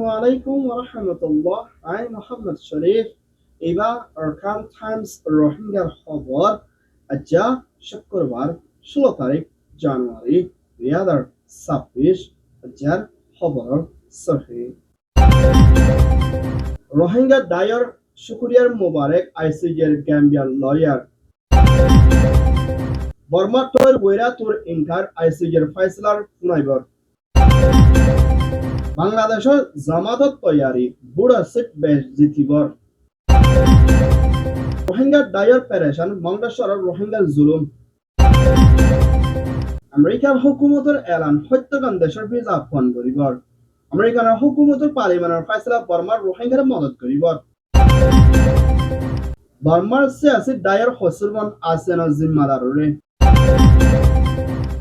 Assalamualaikum warahmatullah. I'm Muhammad Sharif. এবার Arkan Times রোহিঙ্গার খবর আজ শুক্রবার 16 তারিখ জানুয়ারি 2026 আজর খবর সহি রোহিঙ্গা দায়র শুক্রিয়ার মোবারক আইসিজের গ্যাম্বিয়ার লয়ার বর্মা তোর বৈরা তোর ইনকার আইসিজের ফয়সলার পুনর্বার বাংলাদেশের জামাতত তৈয়ারি বুড়া সিট বেশ জিতিবর রোহিঙ্গার দায়র পেরেশান মংডেশ্বরের রোহিঙ্গার জুলুম আমেরিকার হুকুমতের এলান সত্যকান দেশের ভিসা ফোন করিবর আমেরিকার হুকুমতের পার্লিমেন্টের ফয়সলা বর্মার রোহিঙ্গার মদত করিবর বর্মার সিয়াসি দায়র হসুরবন আসেনা জিম্মাদাররে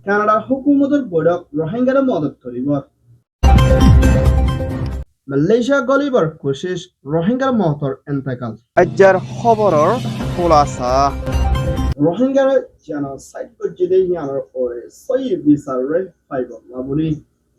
কানাডার হুকুমতের বৈঠক রোহিঙ্গার মদত করিবর মালয়েশিয়া গলিবার কোশিশ রোহিঙ্গার মহতর এন্তেকাল আজ্জার খবরর খোলাসা রোহিঙ্গার জেনোসাইড গজিদে ইয়ানোর ওরে সই বিচারে ফাইব লাবুরি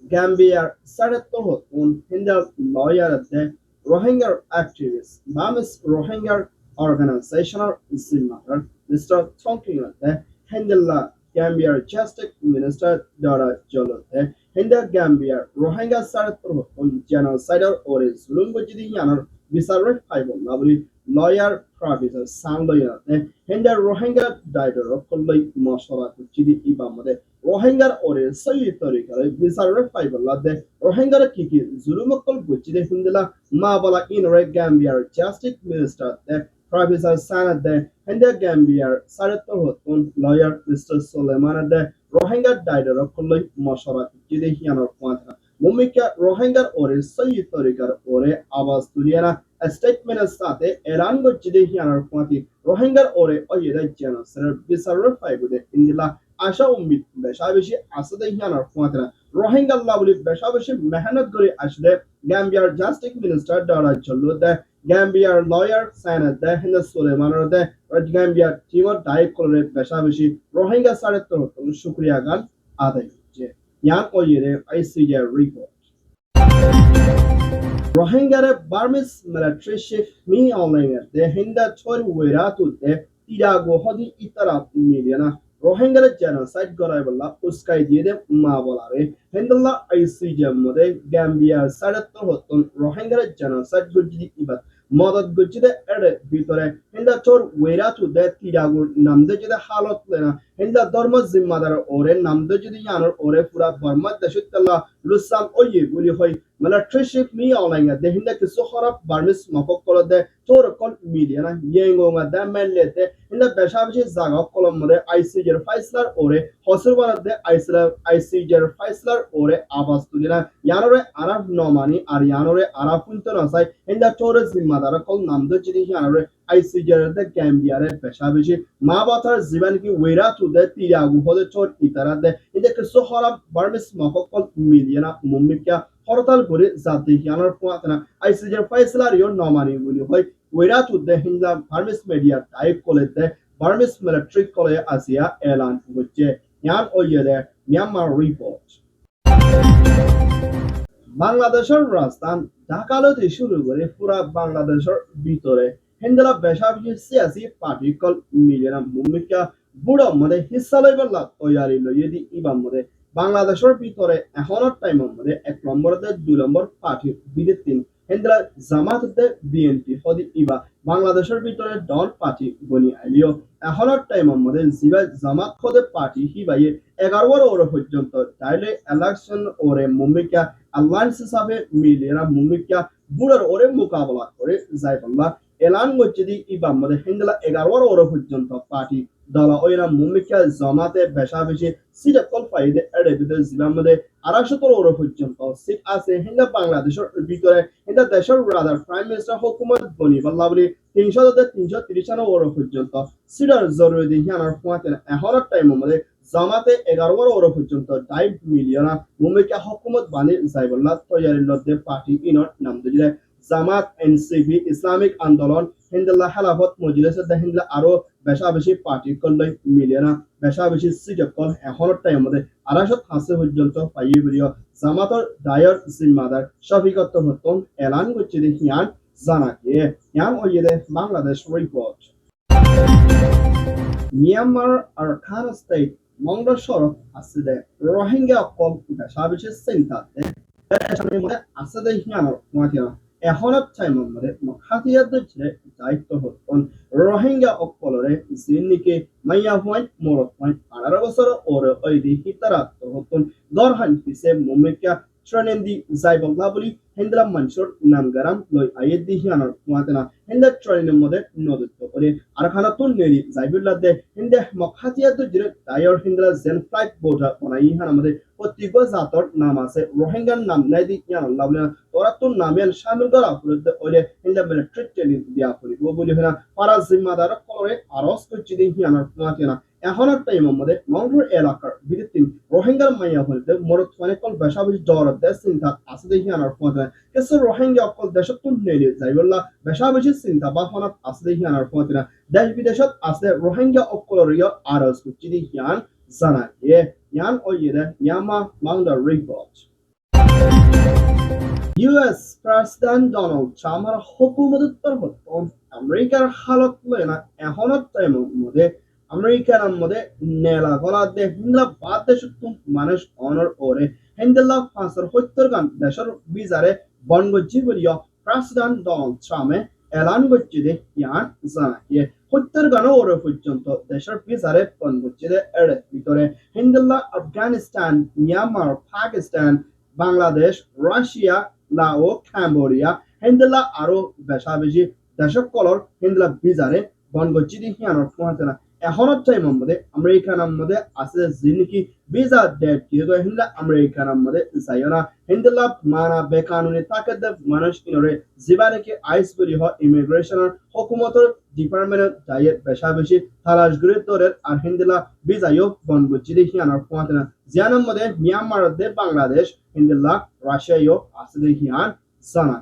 গ্যাম্বিয়ার সাড়েত্তর হতুন হিন্দার লয়ার দে রোহিঙ্গার অ্যাক্টিভিস্ট বামিস রোহিঙ্গার অর্গানাইজেশনাল জিম্মাদার মিস্টার থংকিং দে হিন্দাল্লা গ্যাম্বিয়ার জাস্টিস মিনিস্টার দ্বারা জলতে হিন্দা গ্যাম্বিয়ার রোহিঙ্গা সাড়েত্তর হতুন জেনোসাইডর ওরে জুলুম গজিদে ইয়ানোর বিচারে ফাইব লাবুরি লয়ার প্রফেসর সাংলয়াতে হিন্দার রোহিঙ্গা ডাইডর কল্লাই মশলা কুচিদি ইবামদে রোহিঙ্গার ওরে সই তরিকারে বিচারে ফাইবলাদে রোহিঙ্গার কিকি জুলুমকল গুচিদে হিন্দলা মা বলা ইনরে গ্যাম্বিয়ার জাস্টিস মিনিস্টার দে প্রফেসর সানাদে হিন্দা গ্যাম্বিয়ার সাড়েত্তর হতুন লয়ার মিস্টার সুলেমানদে রোহিঙ্গা ডাইডর কল্লাই মশলা কুচিদি হিয়ানোর পাঁচরা মুমিকা রোহিঙ্গার ওরে সই তরিকার ওরে আওয়াজ তুলিয়ানা স্টেটমেন্টের সাথে এলান গজ্জিদে হিয়ানার পাঁতি রোহিঙ্গার ওরে অয়েদা জেনোসাইডের বিচারে ফাইবুদে ইন্দিলা আশা উম্মিদ বেশা বেশি আসদে হিয়ানার পাঁতরা রোহিঙ্গা লাবলি বেশা বেশি মেহনত করে আসলে গ্যাম্বিয়ার জাস্টিস মিনিস্টার দ্বারা চলতে গ্যাম্বিয়ার লয়ার সাইনাদ দে হিন্দা সুলেমানের দে গ্যাম্বিয়ার টিমর দায়িক করে বেশা বেশি রোহিঙ্গা সাড়ে তোর শুক্রিয়া গান আদায় হচ্ছে ইয়ান অয়েদে আইসিজে রিপোর্ট রোহিঙ্গারে বার্মিস মিলিটারি চিফ মি অনলাইনের দে হিন্দা ছয় ওয়েরাতু দে তিরাগো হদি ইতারা মিলিয়না রোহিঙ্গারে জেনোসাইড গড়াই বলা উস্কাই দিয়ে দে মা বলারে হিন্দলা আইসিজে মধ্যে গ্যাম্বিয়ার সাড়েত্তর হতুন রোহিঙ্গারে জেনোসাইড গজিদি ইবাদ মদত গজিদে এর ভিতরে হিন্দা চোর ওয়েরাতু দে তিরাগো নামদে যদি হালত লেনা হিন্দা ধর্ম জিম্মাদার ওরে নামদে যদি জানোর ওরে পুরা বর্মা দেশুত্তাল্লাহ লুসাম ওয়ে বলি হয় মিলিটারি চিফ মি অনলাইন দে হিন্দা কিছু খরাব বার্মিস মফকল দে তোর কল মিডিয়ানা ইয়েঙ্গোঙ্গা দে মেললেতে হিন্দা বেশাবেশি জাগা কলম মধ্যে আইসিজের ফাইসলার ওরে হসুরবানার দে আইসিজের ফাইসলার ওরে আবাস তুলিনা ইয়ানোরে আরাব নমানি আর ইয়ানোরে আরাব পুন্ত নসাই হিন্দা তোর জিম্মাদার কল নামদে যদি ইয়ানোরে আইসিজের দে গ্যাম্বিয়ারে বেশাবেশি মা বাতার জীবন কি ওয়েরা তুদে তিরাগু হদে চোর ইতারা দে হিন্দা কিছু খরাব বার্মিস মফকল মিডিয়ানা মুমিকা হরতাল করে জাতি হিয়ানোর পোয়াতনা আইসিজের ফাইসলার ইয়র নমানি বলি হয় ওয়েরাত উদ্দে হিন্দা বার্মিস মিডিয়া টাইপ করে দে বার্মিস মিলিটারি কলে আসিয়া এলান হচ্ছে ইয়ান ওয়েদে মিয়ানমার রিপোর্ট বাংলাদেশের রাজধান ঢাকালতে শুরু করে পুরা বাংলাদেশের ভিতরে হিন্দলা বেশাবেশি সিয়াসি পার্টি কল মিলিয়না ভূমিকা বুড়ো মধ্যে হিস্সা লইবার তৈয়ারি লইয়ে ইবাম মধ্যে বাংলাদেশের ভিতরে এখনের টাইমের মধ্যে 1 নম্বর 2 নম্বর পার্টি বিদে 3 হিন্দলা জামাত বিএনপি হদি ইবা বাংলাদেশের ভিতরে ডন পার্টি বনি আইলিও এখনের টাইমের মধ্যে জিবা জামাত হদে পার্টি হিবাইয়ে 11 ওর পর্যন্ত তাইলে ইলেকশন ওরে মুমিকা অ্যালায়েন্স হিসাবে মিলিয়না মুমিকা বুড়োর ওরে মোকাবেলা করে যাইবল্লা এলান গজ্জিদি ইবাম মধ্যে হিন্দলা 11 ওর পর্যন্ত পার্টি দলা ওইরা মুমিকা জামাতে বেশাবেশি সিট কল ফাইদে এর ভিতরে জিবাম মধ্যে 270 ওর পর্যন্ত সিট আছে হিন্দা বাংলাদেশের ভিতরে হিন্দা দেশের রাদার প্রাইম মিনিস্টার হুকুমত বনি বল্লা বলি 300 থেকে 330 ওর পর্যন্ত সিটার জরুরি হিয়ানার ফুয়াতেন এখনের টাইমের মধ্যে জামাতে 11 ওর পর্যন্ত ডাইভ মিলিয়না মুমিকা হুকুমত বানি যাইবল্লা তৈয়ারির মধ্যে পার্টি ইনর নাম দিলে জামাত এনসিপি ইসলামিক আন্দোলন হিন্দুল্লাহ হেলাফত মজলিসে দে হিন্দুল্লাহ আরো বেশা বেশি পার্টি করলে মিলে না বেশা বেশি সিজক কল এখনের টাইম মধ্যে 250 পর্যন্ত পাইয়ে বলিও জামাতর দায়র জিম্মাদার শফিকত হতন এলান করছে হিয়ান জানাকে হিয়ান ওইয়ে বাংলাদেশ রিপোর্ট মিয়ানমার আর খান স্টেট মংলা সড়ক আছে রোহিঙ্গা অকল বেশা বেশি চিন্তাতে আছে হিয়ানোর মাতিয়া এখনত টাইমের মধ্যে হাতিয়ারদের ছেড়ে দায়িত্ব হতন রোহিঙ্গা অকলরে জিনিকে মাইয়া পয়েন্ট মোরত পয়েন্ট 18 বছর ওর ওই দি হিতারাত হতন দরহান পিছে মুমিকা ট্রেনেন্দি জাইবল্লা বলি হিন্দলা মানসুর নামগারাম লই আইয়েদি হিয়ানোর মাতেনা হিন্দা ট্রেনের মধ্যে নদত্ব করে আর খানাতুন নেরি জাইবুল্লাহ দে হিন্দে মখাতিয়ারদের ছেড়ে দায়র হিন্দলা জেন ফ্লাইট বোর্ডা বানাই হান আমাদের প্রত্যেক জাতর নাম আছে রোহিঙ্গার নাম নাই দি ইয়ানুল্লাহ বলে ওরা তো নামেল শামিল করা ফুলতে ওইলে হিন্দা মিলিটারি ট্রেনিং দিয়া ফুলি ও বলি হনা পারা জিম্মাদার করে আরস করছি দি হিয়ানোর মাতেনা এখনের টাইমের মধ্যে মংডুর এলাকার বিদ্যুৎ রোহিঙ্গার মাইয়া ফুলতে মরত মানে কল বেশা বেশি জ্বর দেশ চিন্তা আছে দি হিয়ানোর মাতেনা কিছু রোহিঙ্গা অকল দেশত তো নেলি যাইবল্লা বেশা বেশি চিন্তা বা ফনাত আছে দি হিয়ানোর মাতেনা দেশ বিদেশত আছে রোহিঙ্গা অকলরিয় আরস করছি দি হিয়ান জানা Yan oyede Myanmar Mangda report. US President Donald Trump আর হুকুমতের তরফ আমেরিকার হালত লয় না এখনত টাইমের মধ্যে আমেরিকার মধ্যে নেলা গলা দে হিন্দলা বাদ দেশ মানুষ অনর ওরে হিন্দলা ফাঁসর হত্তর গান দেশের বিজারে বনগজি বলিও প্রেসিডেন্ট ডোনাল্ড ট্রাম্পে এলান করছে দে ইয়ান জানা হত্যার গান ওরে পর্যন্ত দেশের বিচারে পণ করছে এর ভিতরে হিন্দুল্লাহ আফগানিস্তান মিয়ানমার পাকিস্তান বাংলাদেশ রাশিয়া লাও ক্যাম্বোডিয়া হিন্দুল্লাহ আরো বেশা বেশি দেশক কলর হিন্দুল্লাহ বিচারে বন করছে হিয়ানোর পৌঁছে না এখনত টাইমের মধ্যে আমেরিকার মধ্যে আছে যিনি ভিসা ডেট দিয়ে হিন্দা আমেরিকার মধ্যে যাইও না হিন্দুল্লাহ মানা বেকানুনি তাকে মানুষ কিনরে জীবানে আইস বলি হয় ইমিগ্রেশনের হুকুমতের ডিপার্টমেন্টের যাই বেশা বেশি তালাশ করে তোরের আর হিন্দুল্লাহ ভিসাইও বন করছে হিয়ানোর পৌঁছে না জিয়ানোর মধ্যে মিয়ানমার দে বাংলাদেশ হিন্দুল্লাহ রাশিয়াও আছে হিয়ান জানা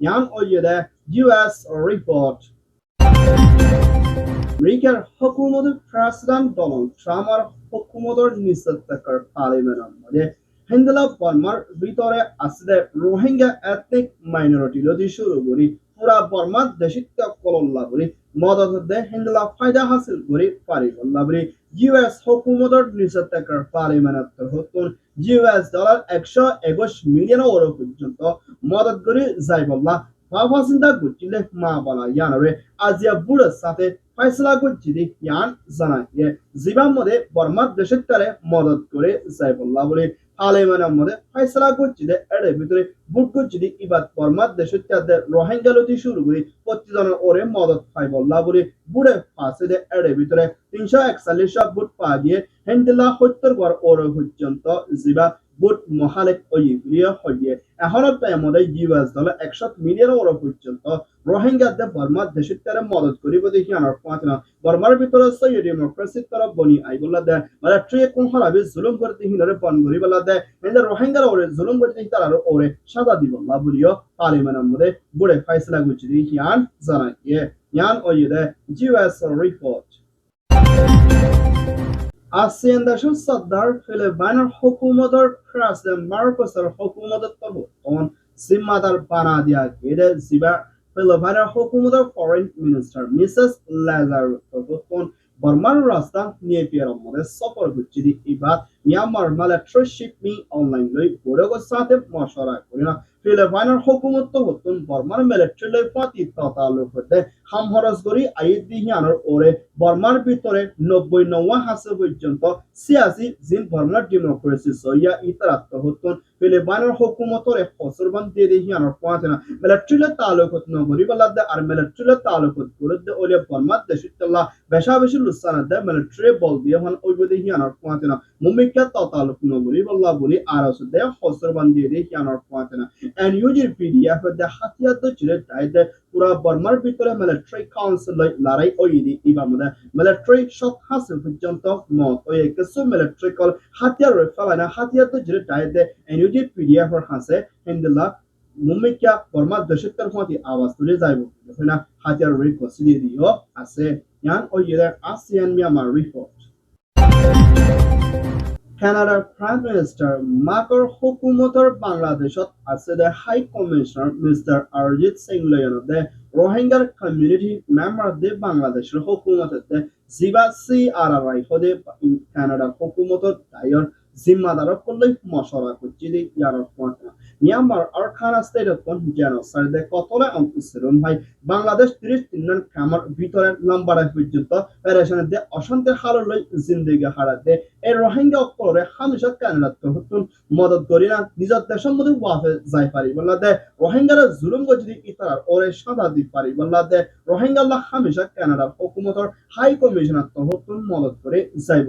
ইয়ান ওইয়ে দে ইউএস রিপোর্ট আমেরিকার হুকুমত প্রেসিডেন্ট ডোনাল্ড ট্রাম্প আর হুকুমতের নিষেধাজ্ঞার পার্লামেন্টের মধ্যে হিন্দুলা বর্মার ভিতরে আছে রোহিঙ্গা এথনিক মাইনরিটি লদি শুরু করি পুরা বর্মার দেশিত্ব কলল্লা করি মদত দে হিন্দুলা ফায়দা হাসিল করি পারি কল্লা করি ইউএস হুকুমতের নিষেধাজ্ঞার পার্লামেন্টের হতুন ইউএস ডলার 121 মিলিয়ন ইউরো পর্যন্ত মদত করে যাই বললা বাবাসিন্দা গুচিলে মা বলা ইয়ানরে আজিয়া বুড়ের সাথে ফয়সলা করছি ইয়ান জানায় জীবান মধ্যে বর্মার দেশের তারে মদত করে যাইবল্লাহ বলে পার্লামেন্টের মধ্যে ফয়সলা করছি এর ভিতরে বুট করছি ইবাদ বর্মার দেশের তাদের রোহিঙ্গা লতি শুরু করি প্রতিজনের ওরে মদত পাইবল্লাহ বলে বুড়ে ফাঁসে এর ভিতরে 341 বুট পা গিয়ে হেন্দিল্লা 70 ঘর ওরে পর্যন্ত জীবা বুট মহালেক ওইগুলিও হইয়ে এখনত টাইমে ইউএস ডলার 100 মিলিয়ন ইউরো পর্যন্ত রোহিঙ্গাদের বর্মার দেশের তারা মদত করিব দেখি আনার পাঁচনা বর্মার ভিতরে সই ডেমোক্রেসির তরফ বনি আইগুলা দেয় মানে ট্রে কোন হারাবি জুলুম করতে হিনরে বন করিবলা দেয় এন্ড রোহিঙ্গার ওরে জুলুম করতে তারা ওরে সাদা দিবল্লা বলিও পার্লামেন্টের মধ্যে বুড়ে ফয়সালা গুছি দেখি আন জানায় ইয়ান ওইদে ইউএস রিপোর্ট ASEAN দেশের সর্দার ফিলিপাইনের হুকুমতের প্রেসিডেন্ট মার্কোসের হুকুমতের তখন জিম্মাদার বানা দিয়া গেলে জিবা ফিলিপাইনের হুকুমতের ফরেন মিনিস্টার মিসেস লেজার তখন বর্মার রাস্তা নিয়ে পেয়ার মধ্যে সফর করছে এবার মিয়ানমার মিলিটারি শিপিং অনলাইন লই বড়গো সাথে মশারা করি না ফিলিপাইনের হুকুমত তখন বর্মার মিলিটারি লই পাতি তাতালুক হতে হামহরস করি আইদ দিহিয়ানোর ওরে বর্মার ভিতরে 90 হাসে পর্যন্ত সিয়াসি জিন বর্মার ডেমোক্রেসি সইয়া ইতারাত হতন ফিলিপাইনের হুকুমতরে ফসরবান দিয়ে দিহিয়ানোর পাঁচে না মিলিটারি তালুকত নগরী বলাদে আর মিলিটারি তালুকত করে দে ওলে বর্মার দেশিতলা বেশা বেশি লুসানা দে মিলিটারি বল দিয়ে হন ওই দিহিয়ানোর পাঁচে না মুমিকা তালুক নগরী বল্লা বলি আর আছে দে ফসরবান দিয়ে দিহিয়ানোর পাঁচে না এনইউজির পিডিএফ দে হাতিয়ার তো চিরে তাইতে পুরা বর্মার ভিতরে মিলিটারি কাউন্সিল লড়াই ওইদি ইবা মধ্যে মিলিটারি সব হাসিল পর্যন্ত মত ওই কিছু মিলিটারি কল হাতিয়ার ফেলানা হাতিয়ার তো চিরে তাইতে এনইউজির পিডিএফ হাসে হিন্দুল্লাহ মুম্মিকা বর্মা দশিত্তর ফতি আওয়াজ তুলে যাইব হইনা হাতিয়ার রিপোর্ট দিয়ে দিও আছে ইয়ান ও ইয়ের আসিয়ান মিয়ানমার রিপোর্ট কানাডাৰ প্ৰাইম মিনিষ্টাৰ মাকৰ হুকুমতৰ বাংলাদেশত আছে দে high commissioner mister Arijit Singh লয়নদে রোহিঙ্গার কমিউনিটি মেম্বার দে বাংলাদেশের হুকুমতে জিবা CRRI হদে কানাডার হুকুমতর দায়র জিম্মাদারক করলে মশরা করছি দে ইয়ার মিয়ানমার আর খানা স্টেটত কোন জেনোসাইড দে কতলে অংশগ্রহণ হয় বাংলাদেশ 33 নং কামার ভিতরে লম্বাড়া পর্যন্ত পেরেশানের দে অশান্তির হাললৈ জিন্দেগি হারাতে এই রোহিঙ্গা অকলরে হামেশা কানাডাত হতুন মদত করি না নিজের দেশের মধ্যে ওয়াফে যাই পারি বললা দে রোহিঙ্গারা জুলুম গজি ইতার ওরে সাদা দি পারি বললা দে রোহিঙ্গাল্লাহ হামেশা কানাডার হুকুমতর হাই কমিশনার হতুন মদত করে যাইব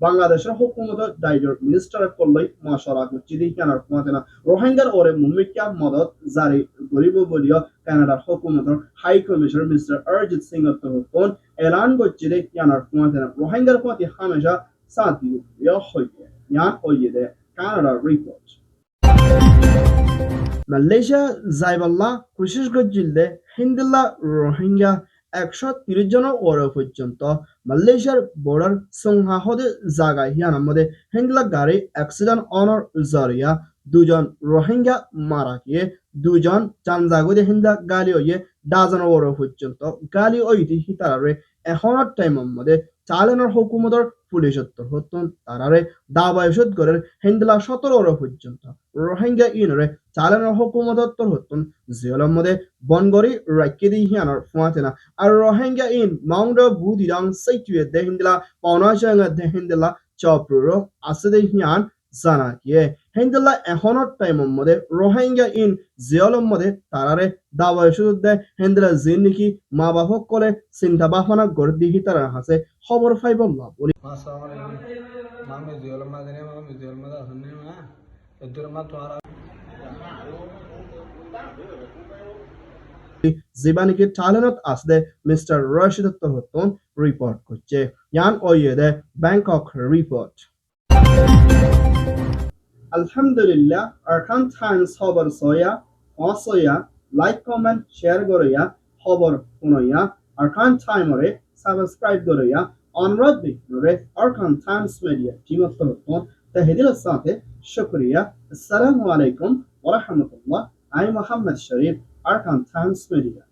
বাংলাদেশের হুকুমতর ডাইরেক্ট মিনিস্টার করলই মশরা করছি দি কানাডার হুকুমতে না রোহিঙ্গার ওরে মুমিকা মদত জারি করিব বলিও কানাডার হুকুমতর high commissioner mister Arijit Singh হতুন এলান করছি দি কানাডার হুকুমতে না রোহিঙ্গার হুকুমতে হামেশা সাথী হইবে ইয়ান ওইদে কানাডা রিপোর্ট মালয়েশিয়া যাইবাল্লা কোশিশ গজিলদে হিন্দিল্লা রোহিঙ্গা 130 জনের ওরে পর্যন্ত মালয়েশিয়ার বর্ডার সংহাহদে জায়গায় হিয়ানার মধ্যে হিন্দিলা গাড়ি অ্যাক্সিডেন্ট অনর জরিয়া দুজন রোহিঙ্গা মারা গিয়ে দুজন চানজাগুদে হিন্দা গালি হইয়ে ডাজনের ওরে পর্যন্ত গালি ওইটি হিতারে এখনের টাইমের মধ্যে চালানোর হুকুমতর পুলিশত্ব হতুন তারারে দাবায়সত করে হিন্দলা 17 ওরে পর্যন্ত রোহিঙ্গা ইনরে চালানোর হুকুমতর হতুন জিয়লের মধ্যে বনগরি রাখি দি হিয়ানোর ফুয়াতে না আর রোহিঙ্গা ইন মাউন্ড বুদিরাং সাইটুয়ে দে হিন্দলা পাওনাশাঙ্গা দে হিন্দলা চপ্রুরো আছে দে হিয়ান জানা গিয়ে হিন্দলা এখনের টাইমের মধ্যে রোহিঙ্গা ইন জিয়লের মধ্যে তারারে দাবায়সত দে হিন্দলা জিন নাকি মা বাপক কলে চিন্তা ভাবনা গড় দিহি তারা হাসে খবর ফাইব না জীবানিকে টালেনত আসদে মিস্টার রশিদ হতুন রিপোর্ট করছে ইয়ান ওয়েদে ব্যাংকক রিপোর্ট আলহামদুলিল্লাহ আরকান টাইমস খবর সয়া লাইক কমেন্ট শেয়ার করিয়া খবর শুনইয়া আরকান টাইমরে সাবস্ক্রাইব করিয়া অনুরোধ বিক্রে আরকান টাইমস মিডিয়া টিমত হতুন তহদিলের সাথে শুক্রিয়া আসসালামু আলাইকুম ওয়া রাহমাতুল্লাহ আমি মোহাম্মদ শরীফ আরকান টাইমস মিডিয়া